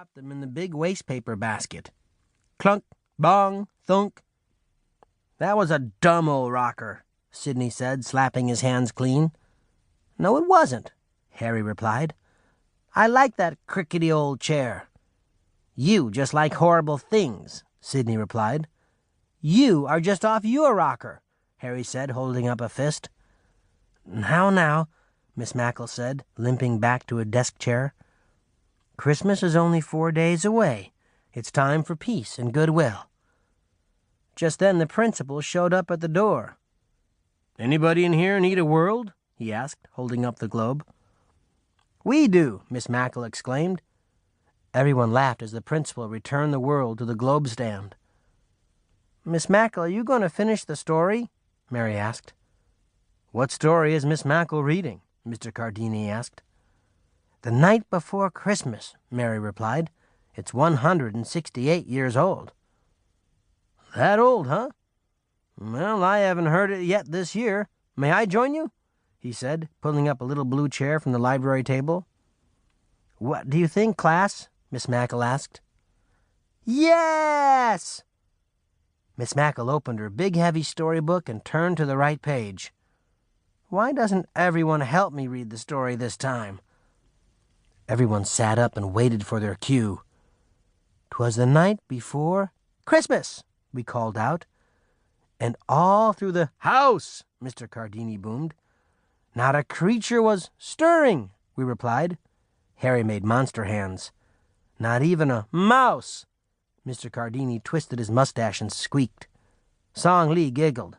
dropped them in the big wastepaper basket. Clunk, bong, thunk. "That was a dumb old rocker," Sidney said, slapping his hands clean. "No, it wasn't," Harry replied. "I like that crickety old chair." "You just like horrible things," Sidney replied. "You are just off your rocker," Harry said, holding up a fist. Now, Miss Mackle said, limping back to a desk chair. "Christmas is only 4 days away. It's time for peace and goodwill." Just then the principal showed up at the door. "Anybody in here need a world?" he asked, holding up the globe. "We do," Miss Mackle exclaimed. Everyone laughed as the principal returned the world to the globe stand. "Miss Mackle, are you going to finish the story?" Mary asked. "What story is Miss Mackle reading?" Mr. Cardini asked. "The Night Before Christmas," Mary replied. "It's 168 years old." "That old, huh? Well, I haven't heard it yet this year. May I join you?" he said, pulling up a little blue chair from the library table. "What do you think, class?" Miss Mackle asked. "Yes!" Miss Mackle opened her big, heavy storybook and turned to the right page. "Why doesn't everyone help me read the story this time?" Everyone sat up and waited for their cue. "'Twas the night before Christmas," we called out. And all through the house, Mr. Cardini boomed. "Not a creature was stirring," we replied. Harry made monster hands. "Not even a mouse." Mr. Cardini twisted his mustache and squeaked. Song Lee giggled.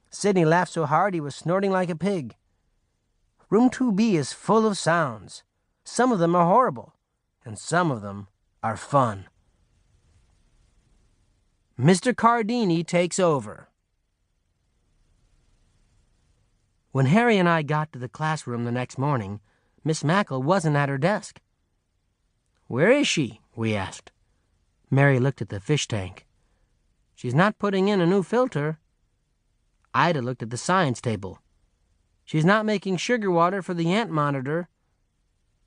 Sidney laughed so hard he was snorting like a pig. Room 2B is full of sounds. Some of them are horrible, and some of them are fun. Mr. Cardini takes over. When Harry and I got to the classroom the next morning, Miss Mackle wasn't at her desk. "Where is she?" we asked. Mary looked at the fish tank. "She's not putting in a new filter." Ida looked at the science table. "She's not making sugar water for the ant monitor."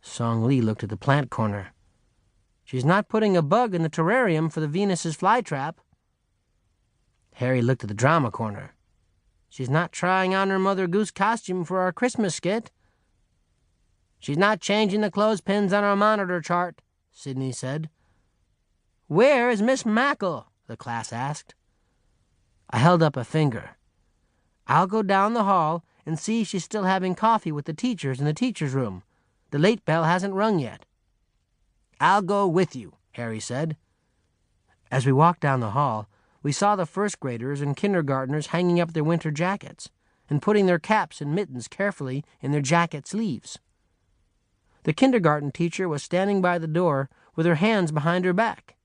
Song Lee looked at the plant corner. "She's not putting a bug in the terrarium for the Venus's flytrap." Harry looked at the drama corner. "She's not trying on her Mother Goose costume for our Christmas skit." "She's not changing the clothespins on our monitor chart," Sidney said. "Where is Miss Mackle?" the class asked. I held up a finger. "I'll go down the hall and see if she's still having coffee with the teachers in the teacher's room. The late bell hasn't rung yet." "I'll go with you," Harry said. As we walked down the hall, we saw the first graders and kindergartners hanging up their winter jackets and putting their caps and mittens carefully in their jacket sleeves. The kindergarten teacher was standing by the door with her hands behind her back.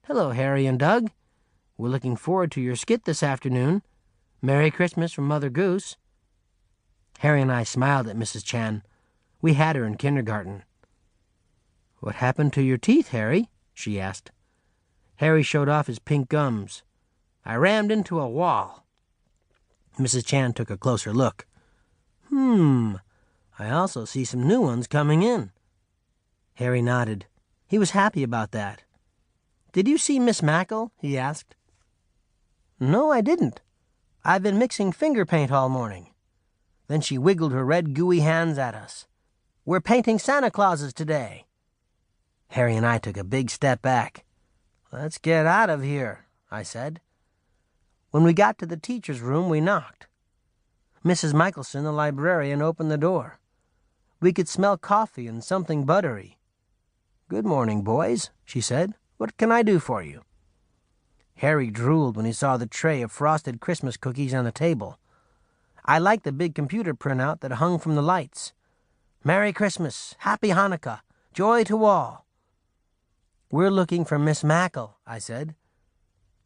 "Hello, Harry and Doug. We're looking forward to your skit this afternoon. Merry Christmas from Mother Goose." Harry and I smiled at Mrs. Chan. We had her in kindergarten. "What happened to your teeth, Harry?" she asked. Harry showed off his pink gums. "I rammed into a wall." Mrs. Chan took a closer look. I also see some new ones coming in." Harry nodded. He was happy about that. "Did you see Miss Mackle?" he asked. "No, I didn't. I've been mixing finger paint all morning." Then she wiggled her red gooey hands at us. "We're painting Santa Clauses today." Harry and I took a big step back. "Let's get out of here," I said. When we got to the teacher's room, we knocked. Mrs. Michelson, the librarian, opened the door. We could smell coffee and something buttery. "Good morning, boys," she said. "What can I do for you?" Harry drooled when he saw the tray of frosted Christmas cookies on the table. I liked the big computer printout that hung from the lights. "Merry Christmas, Happy Hanukkah, joy to all." "We're looking for Miss Mackle," I said.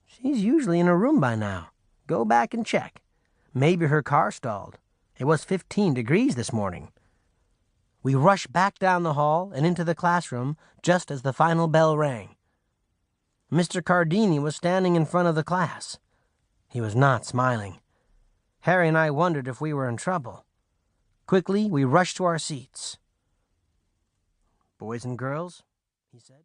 "She's usually in her room by now. Go back and check. Maybe her car stalled. It was 15 degrees this morning." We rushed back down the hall and into the classroom just as the final bell rang. Mr. Cardini was standing in front of the class. He was not smiling. Harry and I wondered if we were in trouble. Quickly, we rushed to our seats. "Boys and girls," he said.